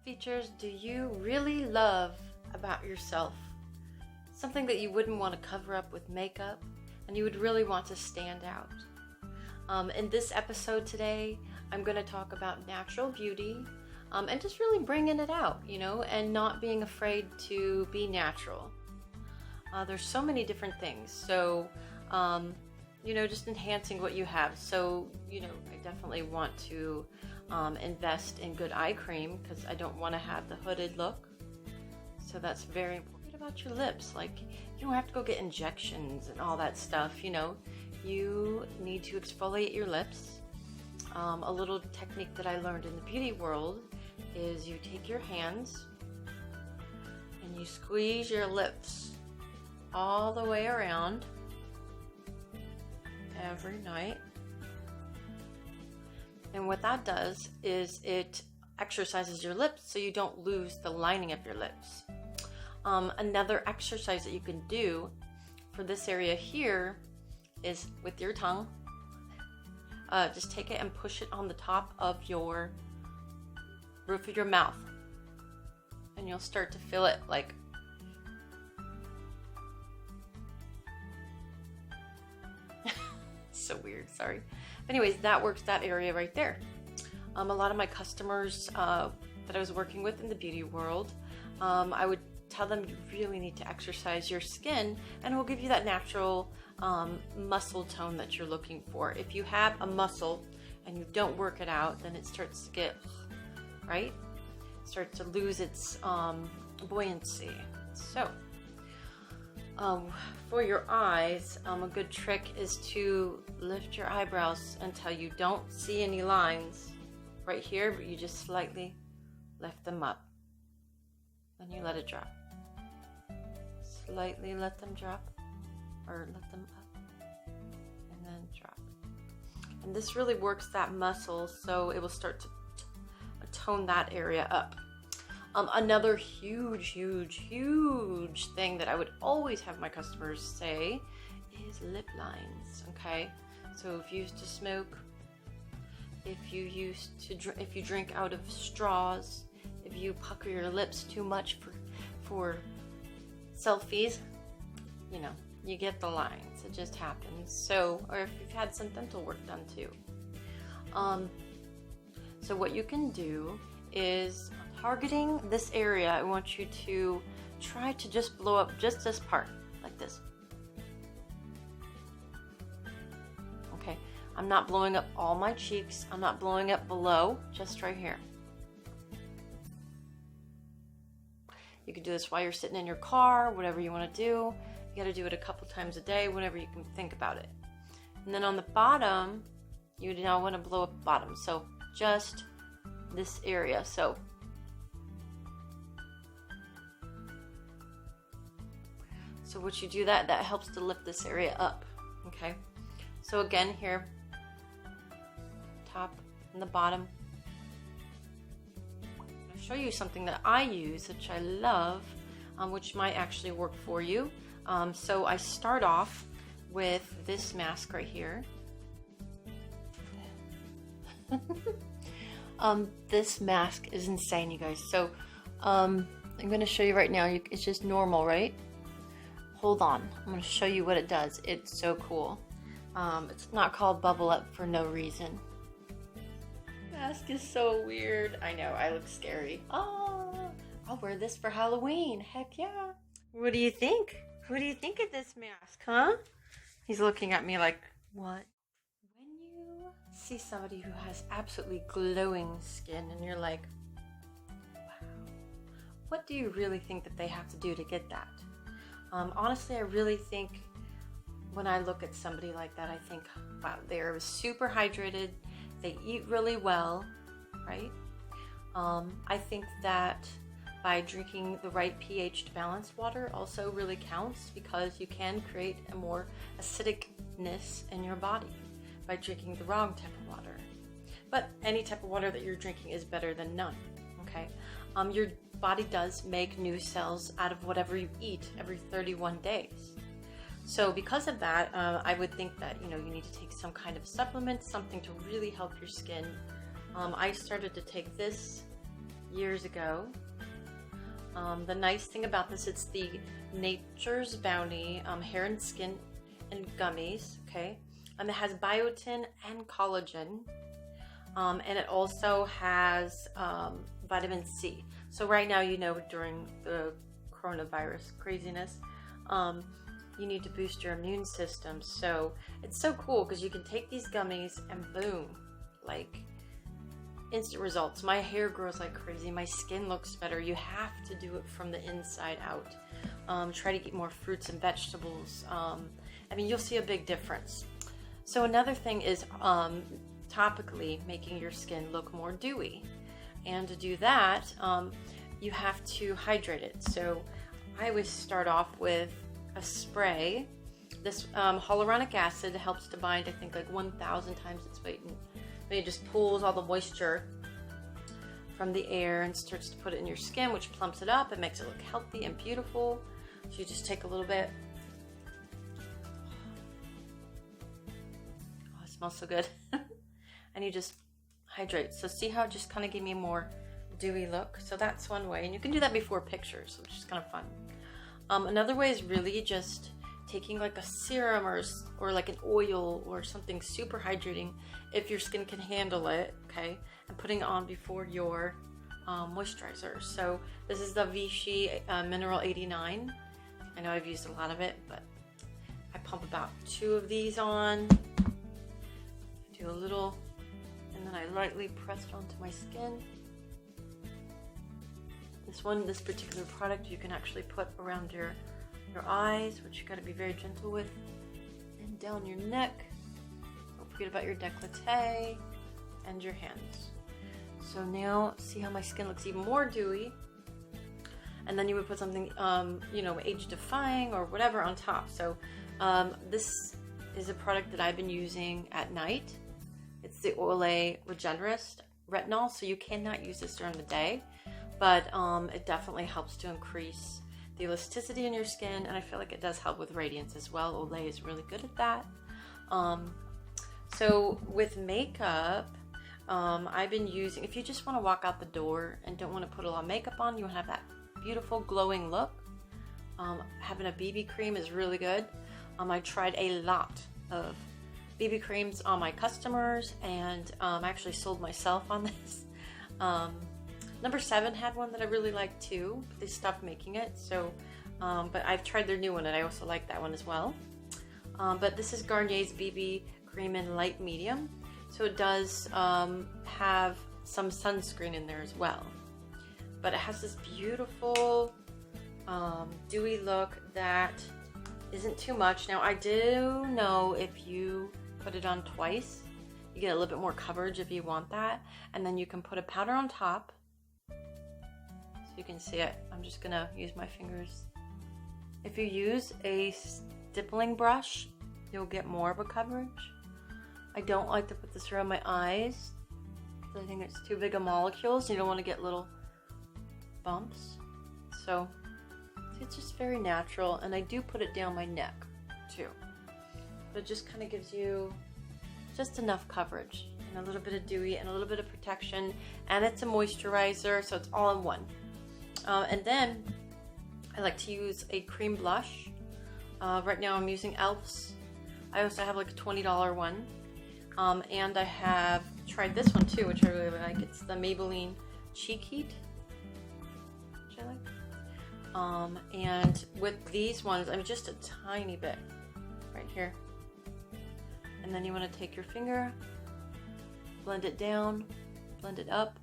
features do you really love about yourself? Something that you wouldn't want to cover up with makeup and you would really want to stand out. In this episode today, I'm going to talk about natural beauty and just really bringing it out, and not being afraid to be natural. There's so many different things. So, just enhancing what you have. So, I definitely want to invest in good eye cream because I don't want to have the hooded look. So that's very important. What about your lips? Like, you don't have to go get injections and all that stuff, You need to exfoliate your lips. A little technique that I learned in the beauty world is you take your hands and you squeeze your lips all the way around every night. And what that does is it exercises your lips so you don't lose the lining of your lips. Another exercise that you can do for this area here is with your tongue. Just take it and push it on the top of your roof of your mouth. And you'll start to feel it like so weird, sorry. Anyways, that works that area right there. A lot of my customers that I was working with in the beauty world, I would tell them you really need to exercise your skin and it will give you that natural muscle tone that you're looking for. If you have a muscle and you don't work it out, then it starts to get, right? It starts to lose its buoyancy. So, for your eyes, a good trick is to lift your eyebrows until you don't see any lines right here, but you just slightly lift them up. Then you let it drop. Slightly let them drop, or let them up, and then drop. And this really works that muscle, so it will start to tone that area up. Another huge thing that I would always have my customers say is lip lines. Okay, so if you used to smoke, if you drink out of straws, if you pucker your lips too much for selfies, you get the lines. It just happens. So, or if you've had some dental work done too. So what you can do is, targeting this area, I want you to try to just blow up just this part, like this. Okay, I'm not blowing up all my cheeks. I'm not blowing up below, just right here. You can do this while you're sitting in your car, whatever you want to do. You got to do it a couple times a day, whenever you can think about it. And then on the bottom, you now want to blow up the bottom. So just this area. So what you do, that helps to lift this area up. Okay. So again, here, top and the bottom. I'll show you something that I use, which I love, which might actually work for you. So I start off with this mask right here. This mask is insane, you guys. So I'm going to show you right now. It's just normal, right? Hold on. I'm going to show you what it does. It's so cool. It's not called Bubble Up for no reason. Mask is so weird. I know, I look scary. Oh, I'll wear this for Halloween. Heck yeah. What do you think? What do you think of this mask, huh? He's looking at me like, what? When you see somebody who has absolutely glowing skin and you're like, wow, what do you really think that they have to do to get that? Honestly, I really think when I look at somebody like that, I think, wow, they're super hydrated. They eat really well, right? I think that by drinking the right pH to balanced water also really counts, because you can create a more acidicness in your body by drinking the wrong type of water. But any type of water that you're drinking is better than none, okay? Your body does make new cells out of whatever you eat every 31 days. So because of that, I would think that, you need to take some kind of supplement, something to really help your skin. I started to take this years ago. The nice thing about this, it's the Nature's Bounty hair and skin and gummies, okay? It has biotin and collagen, and it also has vitamin C. So right now, you know, during the coronavirus craziness, you need to boost your immune system. So it's so cool because you can take these gummies and boom, like instant results. My hair grows like crazy. My skin looks better. You have to do it from the inside out. Try to eat more fruits and vegetables. I mean, you'll see a big difference. So another thing is topically making your skin look more dewy. And to do that, you have to hydrate it. So I always start off with a spray. This hyaluronic acid helps to bind, I think, like 1,000 times its weight. And it just pulls all the moisture from the air and starts to put it in your skin, which plumps it up and makes it look healthy and beautiful. So you just take a little bit. Oh, it smells so good. And you just hydrate. So see how it just kind of gave me a more dewy look? So that's one way. And you can do that before pictures, which is kind of fun. Another way is really just taking like a serum or like an oil or something super hydrating if your skin can handle it, okay, and putting it on before your moisturizer. So this is the Vichy Mineral 89. I know I've used a lot of it, but I pump about 2 of these on, do a little, and then I lightly press it onto my skin. This particular product you can actually put around your eyes, which you got to be very gentle with, and down your neck. Don't forget about your décolleté and your hands. So now see how my skin looks even more dewy, and then you would put something you know, age defying or whatever on top. So this is a product that I've been using at night. It's the Olay Regenerist Retinol, so you cannot use this during the day, but it definitely helps to increase the elasticity in your skin, and I feel like it does help with radiance as well. Olay is really good at that. So with makeup, I've been using, if you just want to walk out the door and don't want to put a lot of makeup on, you want to have that beautiful glowing look, having a BB cream is really good. I tried a lot of BB creams on my customers, and I actually sold myself on this. Number 7 had one that I really liked too, but they stopped making it. So, but I've tried their new one, and I also like that one as well. But this is Garnier's BB cream in light medium, so it does have some sunscreen in there as well. But it has this beautiful dewy look that isn't too much. Now I do know if you put it on twice, you get a little bit more coverage if you want that, and then you can put a powder on top. So you can see it. I'm just gonna use my fingers. If you use a stippling brush, you'll get more of a coverage. I don't like to put this around my eyes because I think it's too big of molecules. You don't want to get little bumps. So it's just very natural, and I do put it down my neck too. But it just kind of gives you just enough coverage and a little bit of dewy and a little bit of protection, and it's a moisturizer, so it's all in one. And then I like to use a cream blush. Right now I'm using e.l.f.'s. I also have like a $20 one. And I have tried this one too, which I really like. It's the Maybelline Cheek Heat, which I like. And with these ones, I mean, just a tiny bit right here. And then you want to take your finger, blend it down, blend it up.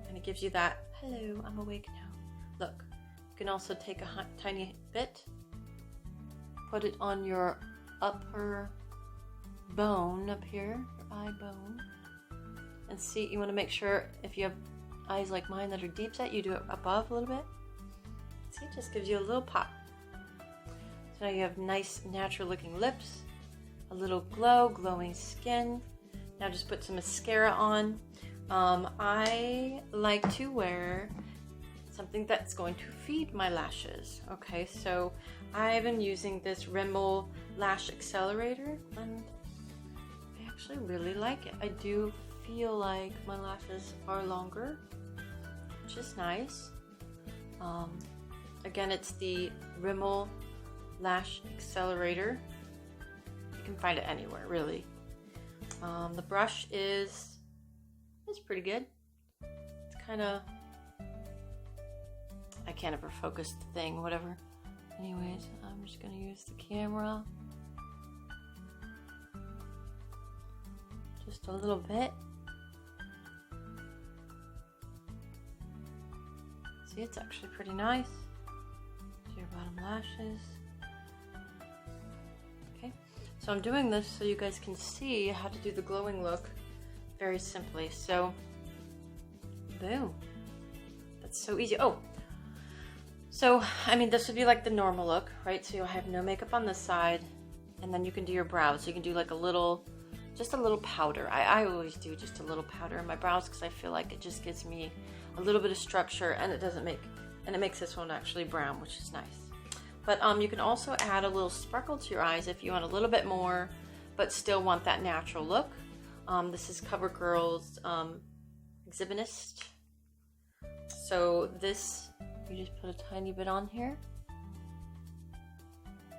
And it gives you that, hello, I'm awake now. Look, you can also take a tiny bit, put it on your upper bone up here, your eye bone. And see, you want to make sure if you have eyes like mine that are deep set, you do it above a little bit. See, it just gives you a little pop. So now you have nice, natural looking lips, a little glow, glowing skin. Now just put some mascara on. I like to wear something that's going to feed my lashes. Okay, so I've been using this Rimmel Lash Accelerator, and I actually really like it. I do feel like my lashes are longer, which is nice. Again, it's the Rimmel Lash Accelerator. You can find it anywhere, really. The brush is pretty good. It's kind of, I can't ever focus the thing, whatever. Anyways, I'm just gonna use the camera. Just a little bit. See, it's actually pretty nice. To your bottom lashes. Okay, so I'm doing this so you guys can see how to do the glowing look very simply. So, boom. That's so easy. Oh, so, I mean, this would be like the normal look, right? So you'll have no makeup on this side, and then you can do your brows. So you can do like a little, just a little powder. I always do just a little powder in my brows because I feel like it just gives me a little bit of structure, and it doesn't make, and it makes this one actually brown, which is nice. But you can also add a little sparkle to your eyes if you want a little bit more, but still want that natural look. This is CoverGirl's Exhibitionist. So this, you just put a tiny bit on here.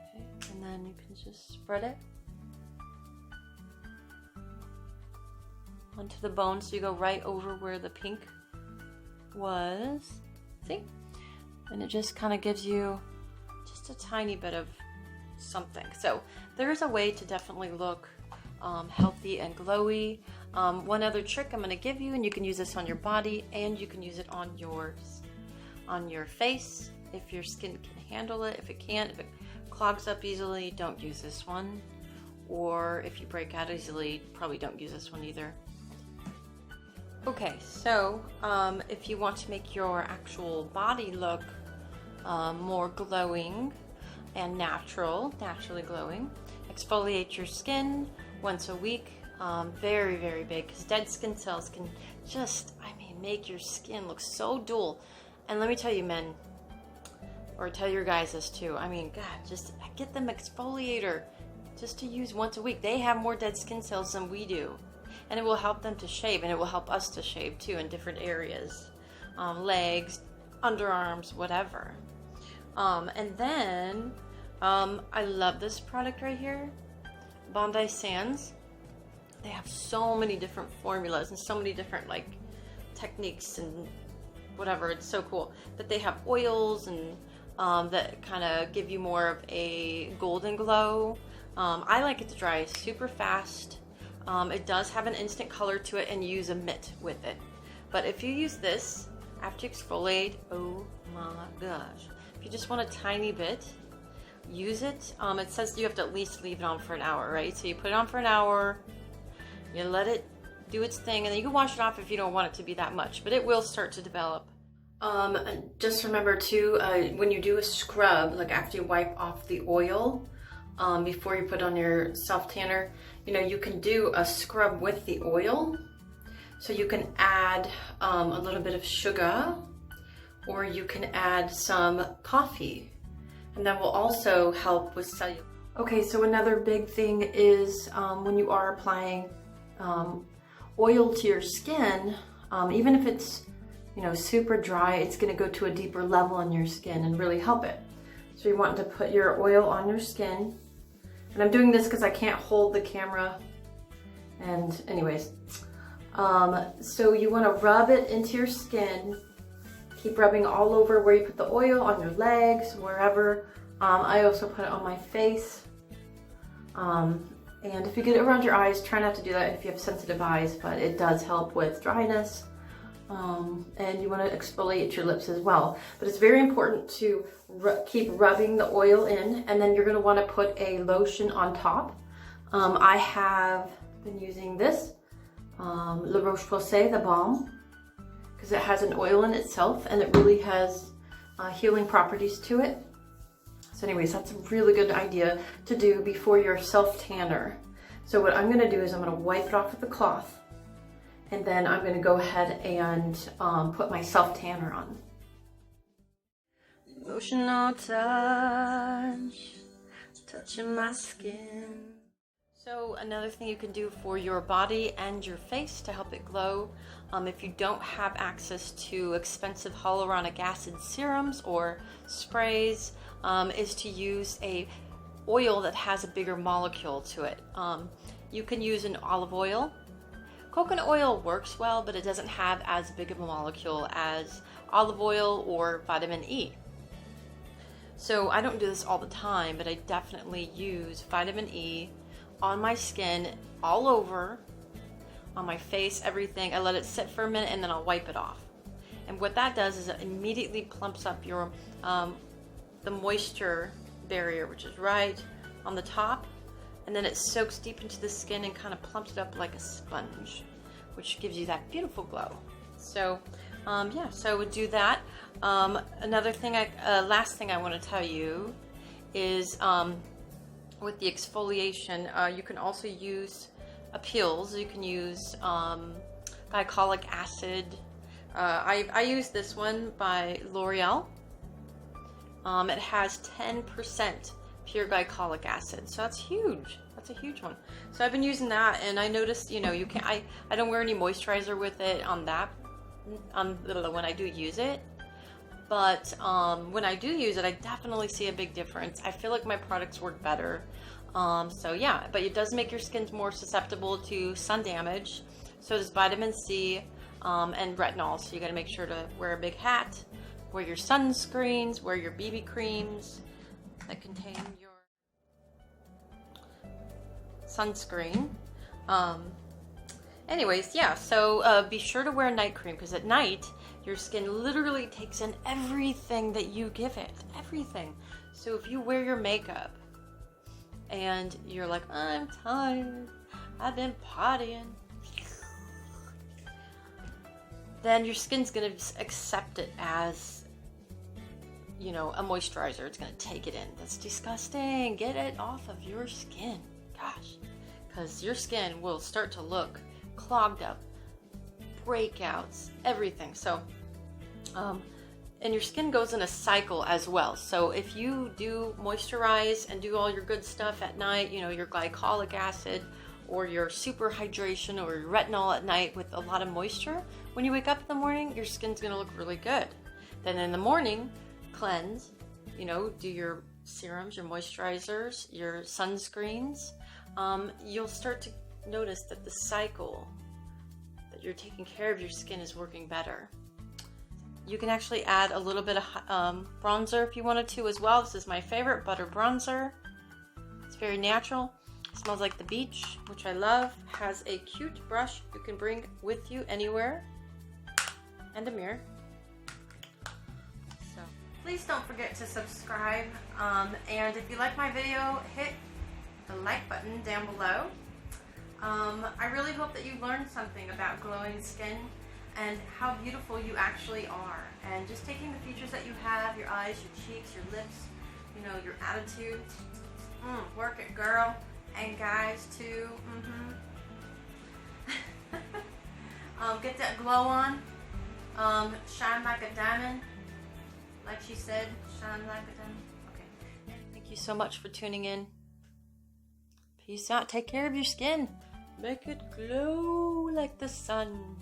Okay, and then you can just spread it onto the bone, so you go right over where the pink was. See? And it just kind of gives you just a tiny bit of something. So there is a way to definitely look healthy and glowy. One other trick I'm going to give you, and you can use this on your body, and you can use it on your face if your skin can handle it. If it can't, if it clogs up easily, don't use this one. Or if you break out easily, probably don't use this one either. Okay, so if you want to make your actual body look more glowing and naturally glowing, exfoliate your skin once a week. Very, very big, because dead skin cells can just, I mean, make your skin look so dull. And let me tell you, men, or tell your guys this too, I mean, God, just get them exfoliator just to use once a week. They have more dead skin cells than we do. And it will help them to shave, and it will help us to shave too in different areas. Legs, underarms, whatever. And then, I love this product right here, Bondi Sands. They have so many different formulas and so many different like techniques and whatever. It's so cool that they have oils and that kind of give you more of a golden glow. I like it to dry super fast. It does have an instant color to it, and you use a mitt with it. But if you use this after you exfoliate, oh my gosh. If you just want a tiny bit, use it. It says you have to at least leave it on for an hour, right? So you put it on for an hour, you let it do its thing, and then you can wash it off if you don't want it to be that much, but it will start to develop. Just remember too, when you do a scrub, like after you wipe off the oil, before you put on your self tanner, you know, you can do a scrub with the oil. So you can add a little bit of sugar, or you can add some coffee, and that will also help with cellulite. Okay, so another big thing is when you are applying oil to your skin, even if it's, you know, super dry, it's going to go to a deeper level in your skin and really help it. So you want to put your oil on your skin, and I'm doing this because I can't hold the camera, and anyways, so you want to rub it into your skin. Keep rubbing all over where you put the oil, on your legs, wherever. I also put it on my face. And if you get it around your eyes, try not to do that if you have sensitive eyes, but it does help with dryness. And you want to exfoliate your lips as well. But it's very important to keep rubbing the oil in, and then you're going to want to put a lotion on top. I have been using this, La Roche-Posay, the balm, because it has an oil in itself, and it really has healing properties to it. So anyways, that's a really good idea to do before your self-tanner. So what I'm going to do is I'm going to wipe it off with the cloth, and then I'm going to go ahead and put my self-tanner on. Emotional touch, touching my skin. So another thing you can do for your body and your face to help it glow, if you don't have access to expensive hyaluronic acid serums or sprays, is to use a oil that has a bigger molecule to it. You can use an olive oil. Coconut oil works well, but it doesn't have as big of a molecule as olive oil or vitamin E. So I don't do this all the time, but I definitely use vitamin E on my skin, all over, on my face, everything. I let it sit for a minute and then I'll wipe it off. And what that does is it immediately plumps up your the moisture barrier, which is right on the top, and then it soaks deep into the skin and kind of plumps it up like a sponge, which gives you that beautiful glow. So yeah, so I would do that. Another thing, last thing I want to tell you is with the exfoliation, you can also use peels. You can use glycolic acid. I use this one by L'Oreal. It has 10% pure glycolic acid, so that's huge. That's a huge one. So I've been using that, and I noticed, you know, you can. I don't wear any moisturizer with it on that. When I do use it. But when I do use it, I definitely see a big difference. I feel like my products work better. So yeah, but it does make your skin more susceptible to sun damage. So does vitamin C and retinol. So you got to make sure to wear a big hat, wear your sunscreens, wear your BB creams that contain your sunscreen. Anyways, yeah, so be sure to wear night cream, because at night your skin literally takes in everything that you give it, everything. So if you wear your makeup and you're like, I'm tired, I've been partying, then your skin's gonna accept it as, you know, a moisturizer. It's gonna take it in. That's disgusting. Get it off of your skin, gosh, because your skin will start to look clogged up, breakouts, everything. So and your skin goes in a cycle as well. So if you do moisturize and do all your good stuff at night, you know, your glycolic acid or your super hydration or your retinol at night with a lot of moisture, when you wake up in the morning, your skin's gonna look really good. Then in the morning, cleanse, you know, do your serums, your moisturizers, your sunscreens. You'll start to notice that the cycle that you're taking care of your skin is working better. You can actually add a little bit of bronzer if you wanted to as well. This is my favorite, butter bronzer. It's very natural. It smells like the beach, which I love. Has a cute brush you can bring with you anywhere, and a mirror. So please don't forget to subscribe, and if you like my video, hit the like button down below. I really hope that you learned something about glowing skin and how beautiful you actually are, and just taking the features that you have, your eyes, your cheeks, your lips, you know, your attitude. Work it, girl, and guys too. Get that glow on. Shine like a diamond, like she said, shine like a diamond. Okay, thank you so much for tuning in. Peace out. Take care of your skin. Make it glow like the sun.